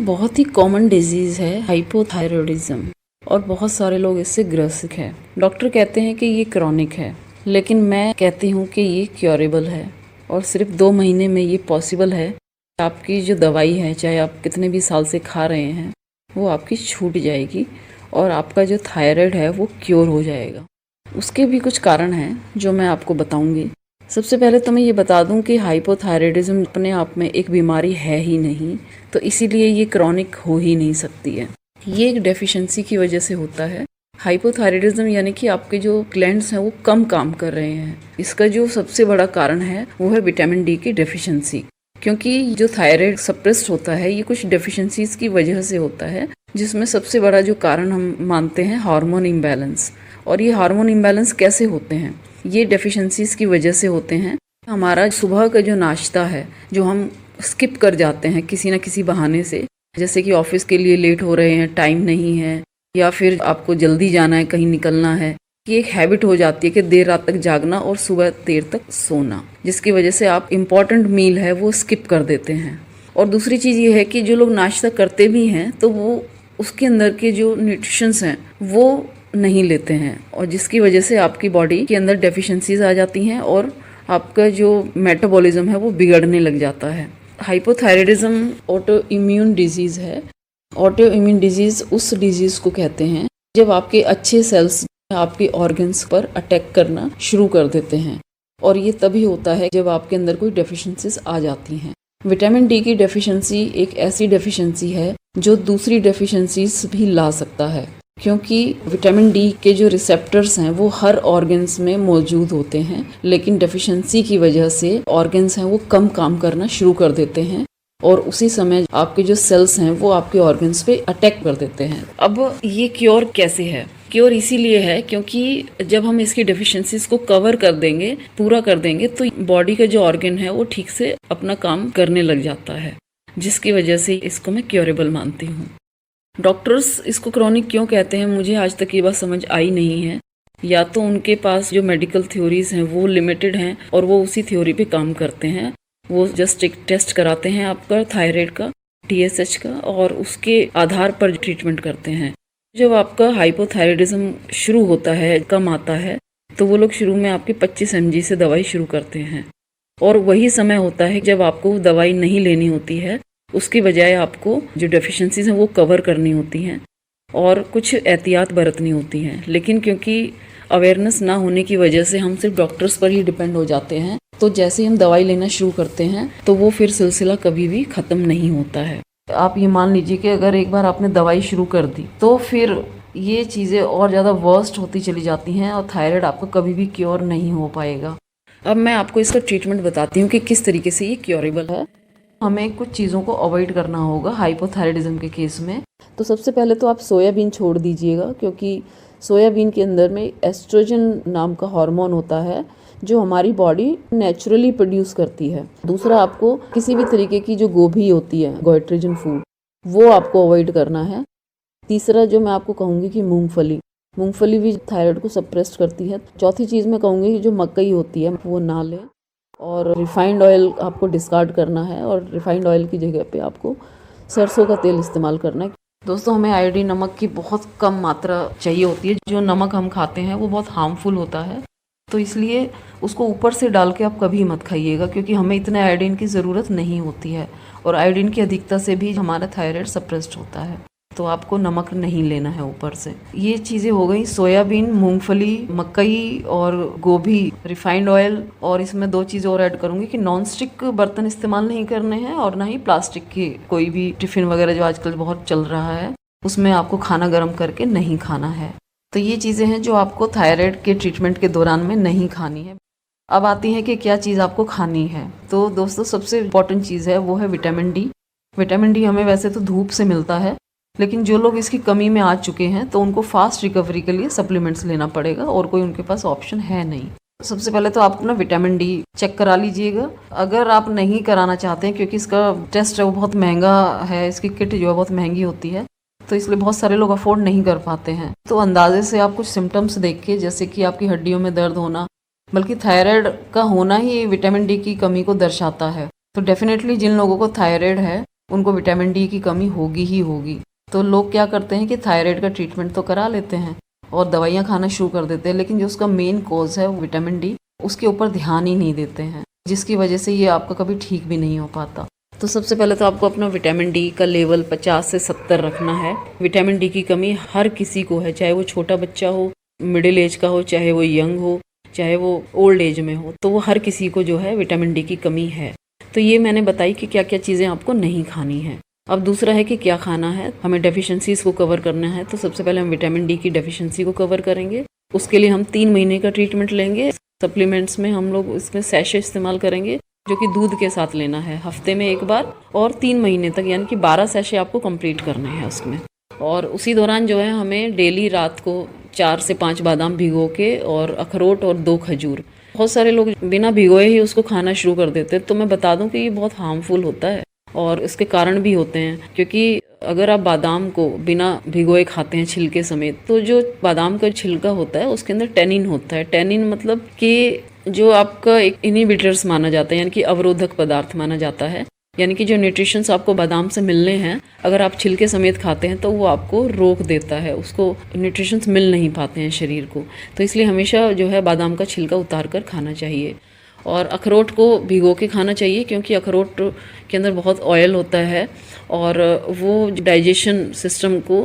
बहुत ही common disease है hypothyroidism और बहुत सारे लोग इससे ग्रसित हैं। डॉक्टर कहते हैं कि ये क्रॉनिक है, लेकिन मैं कहती हूँ कि ये क्योरेबल है और सिर्फ 2 महीने में ये पॉसिबल है। आपकी जो दवाई है, चाहे आप कितने भी साल से खा रहे हैं, वो आपकी छूट जाएगी और आपका जो थायराइड है वो क्योर हो जाएगा। उसके भी कुछ कारण हैं जो मैं आपको बताऊंगी। सबसे पहले तो मैं ये बता दूं कि हाइपोथायरॉयडिज्म अपने आप में एक बीमारी है ही नहीं, तो इसीलिए ये क्रॉनिक हो ही नहीं सकती है। ये एक डेफिशिएंसी की वजह से होता है। हाइपोथायरॉयडिज्म यानी कि आपके जो ग्लैंड्स हैं वो कम काम कर रहे हैं। इसका जो सबसे बड़ा कारण है वो है विटामिन डी की डेफिशिएंसी, क्योंकि जो थायराइड सप्रेस्ड होता है ये कुछ डेफिशिएंसीज की वजह से होता है, जिसमें सबसे बड़ा जो कारण हम मानते हैं हार्मोन इम्बैलेंस। और ये हार्मोन इम्बैलेंस कैसे होते हैं? ये डेफिशिएंसीज की वजह से होते हैं। हमारा सुबह का जो नाश्ता है, जो हम स्किप कर जाते हैं किसी ना किसी बहाने से, जैसे कि ऑफिस के लिए लेट हो रहे हैं, टाइम नहीं है, या फिर आपको जल्दी जाना है, कहीं निकलना है, ये एक हैबिट हो जाती है कि देर रात तक जागना और सुबह देर तक सोना, जिसकी वजह से आप इम्पॉर्टेंट मील है वो स्किप कर देते हैं। और दूसरी चीज़ ये है कि जो लोग नाश्ता करते भी हैं तो वो उसके अंदर के जो न्यूट्रिशंस हैं वो नहीं लेते हैं, और जिसकी वजह से आपकी बॉडी के अंदर डेफिशिएंसीज आ जाती हैं और आपका जो मेटाबॉलिज्म है वो बिगड़ने लग जाता है। हाइपोथायरॉयडिज्म ऑटो इम्यून डिजीज़ है। ऑटो इम्यून डिजीज़ उस डिजीज़ को कहते हैं जब आपके अच्छे सेल्स आपके ऑर्गन्स पर अटैक करना शुरू कर देते हैं, और ये तभी होता है जब आपके अंदर कोई डेफिशिएंसीज आ जाती हैं। विटामिन डी की डेफिशिएंसी एक ऐसी डेफिशिएंसी है जो दूसरी डेफिशिएंसीज भी ला सकता है, क्योंकि विटामिन डी के जो रिसेप्टर्स हैं वो हर ऑर्गन्स में मौजूद होते हैं, लेकिन डेफिशिएंसी की वजह से ऑर्गन्स हैं वो कम काम करना शुरू कर देते हैं और उसी समय आपके जो सेल्स हैं वो आपके ऑर्गन्स पे अटैक कर देते हैं। अब ये क्योर कैसे है? क्योर इसीलिए है क्योंकि जब हम इसकी डेफिशिएंसीज को कवर कर देंगे, पूरा कर देंगे, तो बॉडी का जो ऑर्गन है वो ठीक से अपना काम करने लग जाता है, जिसकी वजह से इसको मैं क्योरेबल मानती हूँ। डॉक्टर्स इसको क्रॉनिक क्यों कहते हैं, मुझे आज तक ये बात समझ आई नहीं है। या तो उनके पास जो मेडिकल थ्योरीज हैं वो लिमिटेड हैं और वो उसी थ्योरी पे काम करते हैं। वो जस्ट एक टेस्ट कराते हैं आपका थायराइड का, TSH का, और उसके आधार पर ट्रीटमेंट करते हैं। जब आपका हाइपोथायरॉयडिज्म शुरू होता है, कम आता है, तो वो लोग शुरू में आपके 25 mg से दवाई शुरू करते हैं, और वही समय होता है जब आपको दवाई नहीं लेनी होती है। उसकी बजाय आपको जो डेफिशिएंसीज हैं वो कवर करनी होती हैं और कुछ एहतियात बरतनी होती हैं। लेकिन क्योंकि अवेयरनेस ना होने की वजह से हम सिर्फ डॉक्टर्स पर ही डिपेंड हो जाते हैं, तो जैसे ही हम दवाई लेना शुरू करते हैं तो वो फिर सिलसिला कभी भी ख़त्म नहीं होता है। आप ये मान लीजिए कि अगर एक बार आपने दवाई शुरू कर दी तो फिर ये चीज़ें और ज़्यादा वर्स्ट होती चली जाती हैं और थायराइड आपको कभी भी क्योर नहीं हो पाएगा। अब मैं आपको इसका ट्रीटमेंट बताती हूँ कि किस तरीके से ये क्योरेबल है। हमें कुछ चीज़ों को अवॉइड करना होगा हाइपोथायरॉयडिज्म के केस में। तो सबसे पहले तो आप सोयाबीन छोड़ दीजिएगा, क्योंकि सोयाबीन के अंदर में एस्ट्रोजन नाम का हार्मोन होता है जो हमारी बॉडी नेचुरली प्रोड्यूस करती है। दूसरा, आपको किसी भी तरीके की जो गोभी होती है, गोइट्रोजन फूड, वो आपको अवॉइड करना है। तीसरा जो मैं आपको कहूँगी कि मूंगफली भी थायराइड को सप्रेस करती है। चौथी चीज़ मैं कहूँगी कि जो मकई होती है वो ना लें, और रिफाइंड ऑयल आपको डिस्कार्ड करना है, और रिफाइंड ऑयल की जगह पे आपको सरसों का तेल इस्तेमाल करना है। दोस्तों, हमें आयोडीन नमक की बहुत कम मात्रा चाहिए होती है। जो नमक हम खाते हैं वो बहुत हार्मफुल होता है, तो इसलिए उसको ऊपर से डाल के आप कभी मत खाइएगा, क्योंकि हमें इतने आयोडीन की ज़रूरत नहीं होती है, और आयोडीन की अधिकता से भी हमारा थायराइड सप्रेस्ड होता है, तो आपको नमक नहीं लेना है ऊपर से। ये चीज़ें हो गई सोयाबीन, मूंगफली, मकई और गोभी, रिफाइंड ऑयल, और इसमें 2 चीज़ और ऐड करूँगी कि नॉन स्टिक बर्तन इस्तेमाल नहीं करने हैं, और ना ही प्लास्टिक के कोई भी टिफ़िन वगैरह जो आजकल बहुत चल रहा है उसमें आपको खाना गर्म करके नहीं खाना है। तो ये चीज़ें हैं जो आपको थायराइड के ट्रीटमेंट के दौरान में नहीं खानी है। अब आती है कि क्या चीज़ आपको खानी है। तो दोस्तों, सबसे इम्पॉर्टेंट चीज़ है वो है विटामिन डी। विटामिन डी हमें वैसे तो धूप से मिलता है, लेकिन जो लोग इसकी कमी में आ चुके हैं तो उनको फास्ट रिकवरी के लिए सप्लीमेंट्स लेना पड़ेगा, और कोई उनके पास ऑप्शन है नहीं। सबसे पहले तो आप अपना विटामिन डी चेक करा लीजिएगा। अगर आप नहीं कराना चाहते हैं, क्योंकि इसका टेस्ट है वो बहुत महंगा है, इसकी किट जो है बहुत महंगी होती है, तो इसलिए बहुत सारे लोग अफोर्ड नहीं कर पाते हैं, तो अंदाजे से आप कुछ सिम्टम्स देख के, जैसे कि आपकी हड्डियों में दर्द होना, बल्कि थायराइड का होना ही विटामिन डी की कमी को दर्शाता है। तो डेफिनेटली जिन लोगों को थायराइड है उनको विटामिन डी की कमी होगी ही होगी। तो लोग क्या करते हैं कि थायराइड का ट्रीटमेंट तो करा लेते हैं और दवाइयाँ खाना शुरू कर देते हैं, लेकिन जो उसका मेन कॉज है विटामिन डी, उसके ऊपर ध्यान ही नहीं देते हैं, जिसकी वजह से ये आपका कभी ठीक भी नहीं हो पाता। तो सबसे पहले तो आपको अपना विटामिन डी का लेवल 50 से 70 रखना है। विटामिन डी की कमी हर किसी को है, चाहे वो छोटा बच्चा हो, मिडिल एज का हो, चाहे वो यंग हो, चाहे वो ओल्ड एज में हो, तो वो हर किसी को जो है विटामिन डी की कमी है। तो ये मैंने बताई कि क्या क्या चीज़ें आपको नहीं खानी है। अब दूसरा है कि क्या खाना है, हमें डेफिशिएंसीज को कवर करना है। तो सबसे पहले हम विटामिन डी की डेफिशिएंसी को कवर करेंगे। उसके लिए हम 3 महीने का ट्रीटमेंट लेंगे। सप्लीमेंट्स में हम लोग इसमें सैशे इस्तेमाल करेंगे, जो कि दूध के साथ लेना है हफ्ते में 1 बार, और 3 महीने तक, यानी कि 12 सैशे आपको कंप्लीट करने हैं उसमें। और उसी दौरान जो है हमें डेली रात को 4 से 5 बादाम भिगो के और अखरोट और 2 खजूर, बहुत सारे लोग बिना भिगोए ही उसको खाना शुरू कर देते हैं। तो मैं बता दूं कि ये बहुत हार्मफुल होता है और इसके कारण भी होते हैं, क्योंकि अगर आप बादाम को बिना भिगोए खाते हैं छिलके समेत, तो जो बादाम का छिलका होता है उसके अंदर टेनिन होता है। टेनिन मतलब कि जो आपका एक इनहिबिटर्स माना जाता है, यानी कि अवरोधक पदार्थ माना जाता है, यानी कि जो न्यूट्रिशंस आपको बादाम से मिलने हैं, अगर आप छिलके समेत खाते हैं तो वो आपको रोक देता है, उसको न्यूट्रिशंस मिल नहीं पाते हैं शरीर को। तो इसलिए हमेशा जो है बादाम का छिलका उतार कर खाना चाहिए। और अखरोट को भिगो के खाना चाहिए, क्योंकि अखरोट के अंदर बहुत ऑयल होता है और वो डाइजेशन सिस्टम को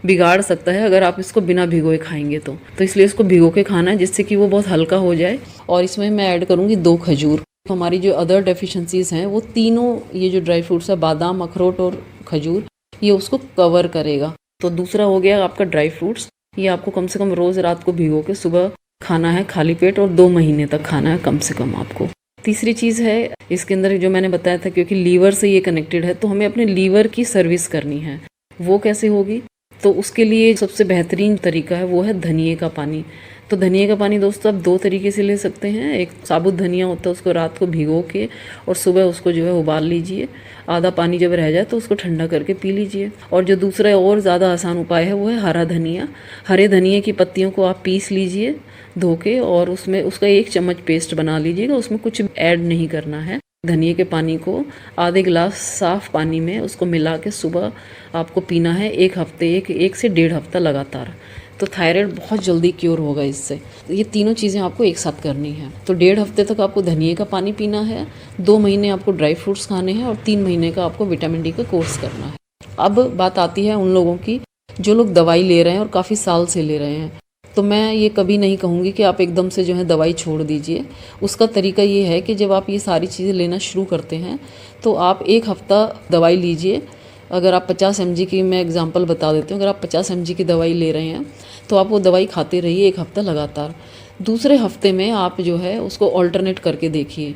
बिगाड़ सकता है अगर आप इसको बिना भिगोए खाएंगे तो इसलिए इसको भिगो के खाना है, जिससे कि वो बहुत हल्का हो जाए। और इसमें मैं ऐड करूँगी 2 खजूर। हमारी जो अदर डेफिशिएंसीज हैं वो तीनों, ये जो ड्राई फ्रूट्स है बादाम, अखरोट और खजूर, ये उसको कवर करेगा। तो दूसरा हो गया आपका ड्राई फ्रूट्स, ये आपको कम से कम रोज़ रात को भिगो के सुबह खाना है खाली पेट, और 2 महीने तक खाना है कम से कम आपको। तीसरी चीज़ है इसके अंदर जो मैंने बताया था, क्योंकि लीवर से ये कनेक्टेड है, तो हमें अपने लीवर की सर्विस करनी है। वो कैसे होगी? तो उसके लिए सबसे बेहतरीन तरीका है वो है धनिए का पानी। तो धनिए का पानी दोस्तों आप 2 तरीके से ले सकते हैं। एक साबुत धनिया होता है, उसको रात को भिगो के और सुबह उसको जो है उबाल लीजिए, आधा पानी जब रह जाए तो उसको ठंडा करके पी लीजिए। और जो दूसरा और ज़्यादा आसान उपाय है वो है हरा धनिया। हरे धनिए की पत्तियों को आप पीस लीजिए धो के, और उसमें उसका 1 चम्मच पेस्ट बना लीजिएगा। उसमें कुछ ऐड नहीं करना है। धनिए के पानी को आधे गिलास साफ़ पानी में उसको मिला के सुबह आपको पीना है 1 हफ्ते, 1 से 1.5 हफ्ता लगातार। तो थायराइड बहुत जल्दी क्योर होगा इससे। ये तीनों चीज़ें आपको एक साथ करनी है। तो 1.5 हफ्ते तक आपको धनिए का पानी पीना है, 2 महीने आपको ड्राई फ्रूट्स खाने हैं, और 3 महीने का आपको विटामिन डी का कोर्स करना है। अब बात आती है उन लोगों की जो लोग दवाई ले रहे हैं और काफ़ी साल से ले रहे हैं। तो मैं ये कभी नहीं कहूँगी कि आप एकदम से जो है दवाई छोड़ दीजिए। उसका तरीका ये है कि जब आप ये सारी चीज़ें लेना शुरू करते हैं तो आप 1 हफ्ता दवाई लीजिए। अगर आप 50 mg की, मैं एग्जांपल बता देती हूँ, अगर आप 50 mg की दवाई ले रहे हैं तो आप वो दवाई खाते रहिए 1 हफ्ता लगातार। दूसरे हफ्ते में आप जो है उसको ऑल्टरनेट करके देखिए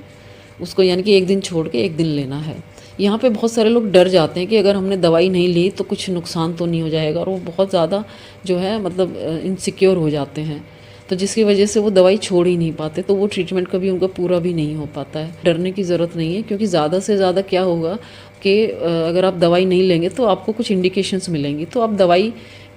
उसको, यानी कि 1 दिन छोड़ के 1 दिन लेना है। यहाँ पे बहुत सारे लोग डर जाते हैं कि अगर हमने दवाई नहीं ली तो कुछ नुकसान तो नहीं हो जाएगा, और वो बहुत ज़्यादा जो है मतलब इनसिक्योर हो जाते हैं, तो जिसकी वजह से वो दवाई छोड़ ही नहीं पाते, तो वो ट्रीटमेंट कभी उनका पूरा भी नहीं हो पाता है। डरने की ज़रूरत नहीं है, क्योंकि ज़्यादा से ज़्यादा क्या होगा कि अगर आप दवाई नहीं लेंगे तो आपको कुछ इंडिकेशंस मिलेंगी, तो आप दवाई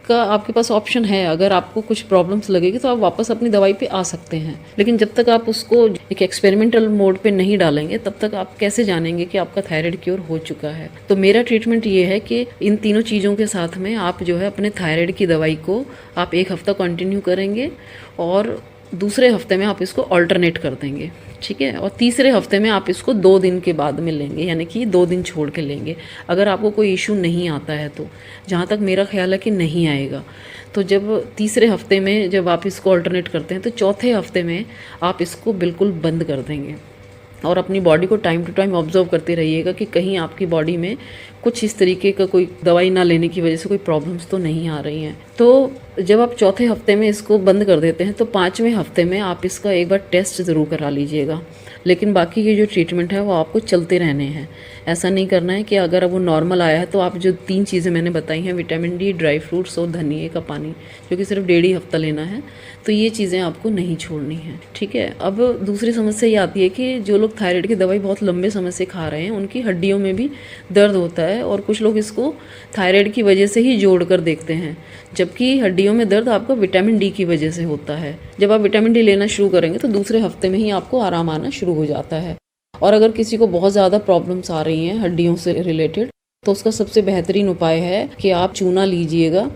का आपके पास ऑप्शन है। अगर आपको कुछ प्रॉब्लम्स लगेगी तो आप वापस अपनी दवाई पे आ सकते हैं, लेकिन जब तक आप उसको एक एक्सपेरिमेंटल मोड पे नहीं डालेंगे तब तक आप कैसे जानेंगे कि आपका थायराइड क्योर हो चुका है। तो मेरा ट्रीटमेंट ये है कि इन तीनों चीज़ों के साथ में आप जो है अपने थायराइड की दवाई को आप 1 हफ्ता कंटिन्यू करेंगे, और दूसरे हफ्ते में आप इसको ऑल्टरनेट कर देंगे, ठीक है। और तीसरे हफ्ते में आप इसको 2 दिन के बाद में लेंगे, यानी कि 2 दिन छोड़ के लेंगे। अगर आपको कोई इशू नहीं आता है तो, जहाँ तक मेरा ख्याल है कि नहीं आएगा, तो जब तीसरे हफ्ते में जब आप इसको ऑल्टरनेट करते हैं तो चौथे हफ्ते में आप इसको बिल्कुल बंद कर देंगे। और अपनी बॉडी को टाइम टू टाइम ऑब्जर्व करते रहिएगा कि कहीं आपकी बॉडी में कुछ इस तरीके का कोई दवाई ना लेने की वजह से कोई प्रॉब्लम्स तो नहीं आ रही हैं। तो जब आप चौथे हफ्ते में इसको बंद कर देते हैं तो 5वें हफ्ते में आप इसका एक बार टेस्ट ज़रूर करा लीजिएगा। लेकिन बाकी के जो ट्रीटमेंट है वो आपको चलते रहने हैं। ऐसा नहीं करना है कि अगर वो नॉर्मल आया है तो आप जो 3 चीज़ें मैंने बताई हैं, विटामिन डी, ड्राई फ्रूट्स और धनिए का पानी, जो कि सिर्फ 1.5 हफ्ता लेना है, तो ये चीज़ें आपको नहीं छोड़नी है, ठीक है। अब दूसरी समस्या ये आती है कि जो लोग थायराइड की दवाई बहुत लंबे समय से खा रहे हैं उनकी हड्डियों में भी दर्द होता है, और कुछ लोग इसको थायराइड की वजह से ही जोड़ कर देखते हैं, जबकि हड्डियों में दर्द आपका विटामिन डी की वजह से होता है। जब आप विटामिन डी लेना शुरू करेंगे तो दूसरे हफ्ते में ही आपको आराम आना शुरू हो जाता है। और अगर किसी को बहुत ज़्यादा प्रॉब्लम्स आ रही हैं हड्डियों से रिलेटेड, तो उसका सबसे बेहतरीन उपाय है कि आप चूना लीजिएगा,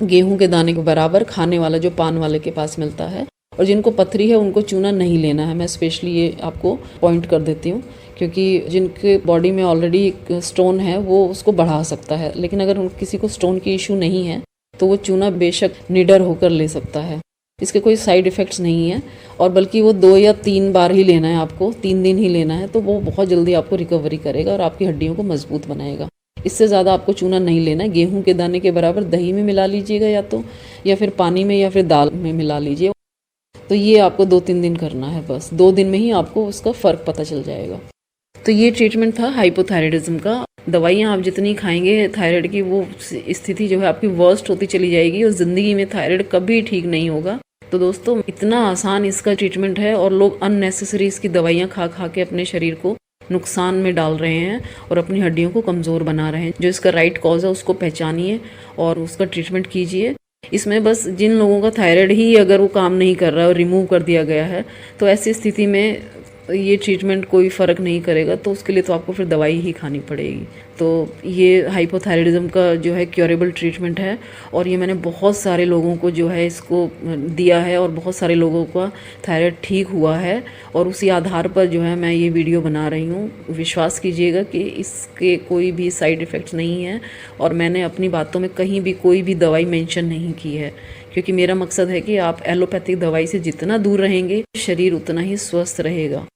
गेहूं के दाने के बराबर, खाने वाला जो पान वाले के पास मिलता है। और जिनको पथरी है उनको चूना नहीं लेना है, मैं स्पेशली ये आपको पॉइंट कर देती हूँ, क्योंकि जिनके बॉडी में ऑलरेडी एक स्टोन है वो उसको बढ़ा सकता है। लेकिन अगर किसी को स्टोन की इशू नहीं है तो वो चूना बेशक निडर होकर ले सकता है। इसके कोई साइड इफ़ेक्ट्स नहीं है, और बल्कि वो 2 या 3 बार ही लेना है आपको, 3 दिन ही लेना है, तो वो बहुत जल्दी आपको रिकवरी करेगा और आपकी हड्डियों को मजबूत बनाएगा। इससे ज़्यादा आपको चूना नहीं लेना है। गेहूं के दाने के बराबर दही में मिला लीजिएगा या फिर पानी में या फिर दाल में मिला लीजिए। तो ये आपको 2-3 दिन करना है, बस 2 दिन में ही आपको उसका फ़र्क पता चल जाएगा। तो ये ट्रीटमेंट था हाइपोथायराइडिज्म का। दवाइयाँ आप जितनी खाएंगे थायराइड की, वो स्थिति जो है आपकी वर्स्ट होती चली जाएगी और ज़िंदगी में थायराइड कभी ठीक नहीं होगा। तो दोस्तों, इतना आसान इसका ट्रीटमेंट है और लोग अननेसेसरी इसकी दवाइयाँ खा खा के अपने शरीर को नुकसान में डाल रहे हैं और अपनी हड्डियों को कमज़ोर बना रहे हैं। जो इसका राइट कॉज है उसको पहचानिए और उसका ट्रीटमेंट कीजिए। इसमें बस जिन लोगों का थायराइड ही अगर वो काम नहीं कर रहा है और रिमूव कर दिया गया है, तो ऐसी स्थिति में ये ट्रीटमेंट कोई फ़र्क नहीं करेगा, तो उसके लिए तो आपको फिर दवाई ही खानी पड़ेगी। तो ये हाइपोथायराइडिज्म का जो है क्योरेबल ट्रीटमेंट है, और ये मैंने बहुत सारे लोगों को जो है इसको दिया है और बहुत सारे लोगों का थायराइड ठीक हुआ है, और उसी आधार पर जो है मैं ये वीडियो बना रही हूँ। विश्वास कीजिएगा कि इसके कोई भी साइड इफ़ेक्ट्स नहीं है, और मैंने अपनी बातों में कहीं भी कोई भी दवाई मेंशन नहीं की है, क्योंकि मेरा मकसद है कि आप एलोपैथिक दवाई से जितना दूर रहेंगे शरीर उतना ही स्वस्थ रहेगा।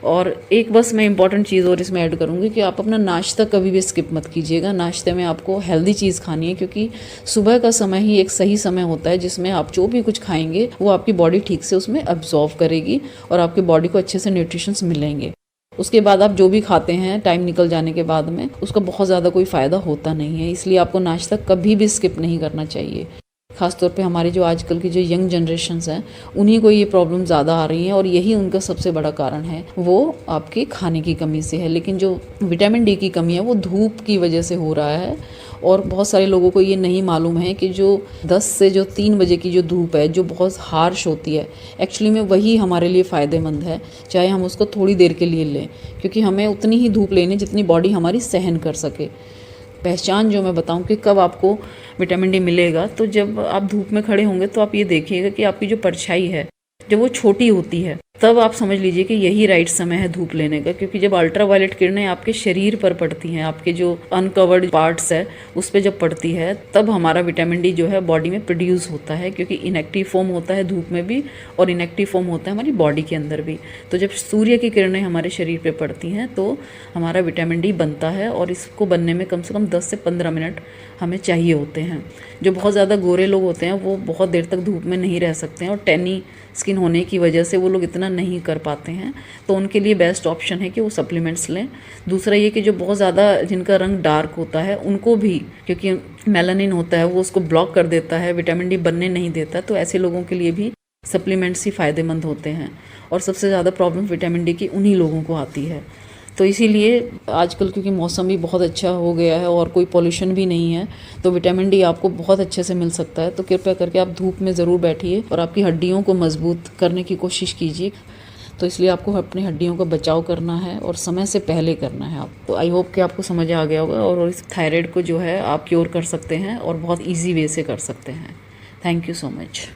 और एक बस मैं इंपॉर्टेंट चीज़ और इसमें ऐड करूँगी कि आप अपना नाश्ता कभी भी स्किप मत कीजिएगा। नाश्ते में आपको हेल्दी चीज़ खानी है, क्योंकि सुबह का समय ही एक सही समय होता है जिसमें आप जो भी कुछ खाएंगे वो आपकी बॉडी ठीक से उसमें अब्जॉर्व करेगी और आपकी बॉडी को अच्छे से न्यूट्रिशंस मिलेंगे। उसके बाद आप जो भी खाते हैं टाइम निकल जाने के बाद में, उसका बहुत ज़्यादा कोई फ़ायदा होता नहीं है। इसलिए आपको नाश्ता कभी भी स्किप नहीं करना चाहिए। खासतौर पे हमारे जो आजकल की जो यंग जनरेशन्स हैं, उन्हीं को ये प्रॉब्लम ज़्यादा आ रही हैं, और यही उनका सबसे बड़ा कारण है, वो आपके खाने की कमी से है। लेकिन जो विटामिन डी की कमी है वो धूप की वजह से हो रहा है, और बहुत सारे लोगों को ये नहीं मालूम है कि जो 10 से जो 3 बजे की जो धूप है, जो बहुत हार्श होती है, एक्चुअली में वही हमारे लिए फ़ायदेमंद है, चाहे हम उसको थोड़ी देर के लिए लें, क्योंकि हमें उतनी ही धूप लेनी जितनी बॉडी हमारी सहन कर सके। पहचान जो मैं बताऊं कि कब आपको विटामिन डी मिलेगा, तो जब आप धूप में खड़े होंगे तो आप ये देखिएगा कि आपकी जो परछाई है जब वो छोटी होती है, तब आप समझ लीजिए कि यही राइट समय है धूप लेने का। क्योंकि जब अल्ट्रावायलेट किरणें आपके शरीर पर पड़ती हैं, आपके जो अनकवर्ड पार्ट्स है उस पर जब पड़ती है, तब हमारा विटामिन डी जो है बॉडी में प्रोड्यूस होता है, क्योंकि इनएक्टिव फॉर्म होता है धूप में भी और इनएक्टिव फॉर्म होता है हमारी बॉडी के अंदर भी। तो जब सूर्य की किरणें हमारे शरीर पर पड़ती हैं तो हमारा विटामिन डी बनता है, और इसको बनने में कम से कम 10 से 15 मिनट हमें चाहिए होते हैं। जो बहुत ज़्यादा गोरे लोग होते हैं वो बहुत देर तक धूप में नहीं रह सकते हैं, और टैनी स्किन होने की वजह से वो लोग इतना नहीं कर पाते हैं, तो उनके लिए बेस्ट ऑप्शन है कि वो सप्लीमेंट्स लें। दूसरा ये कि जो बहुत ज़्यादा जिनका रंग डार्क होता है उनको भी, क्योंकि मेलानिन होता है वो उसको ब्लॉक कर देता है, विटामिन डी बनने नहीं देता, तो ऐसे लोगों के लिए भी सप्लीमेंट्स ही फ़ायदेमंद होते हैं। और सबसे ज़्यादा प्रॉब्लम विटामिन डी की उन्हीं लोगों को आती है। तो इसीलिए आजकल क्योंकि मौसम भी बहुत अच्छा हो गया है और कोई पॉल्यूशन भी नहीं है, तो विटामिन डी आपको बहुत अच्छे से मिल सकता है। तो कृपया करके आप धूप में ज़रूर बैठिए और आपकी हड्डियों को मजबूत करने की कोशिश कीजिए। तो इसलिए आपको अपनी हड्डियों का बचाव करना है और समय से पहले करना है आप। तो आई होप कि आपको समझ आ गया होगा, और इस थायराइड को जो है आप क्योर कर सकते हैं और बहुत ईजी वे से कर सकते हैं। Thank you so much.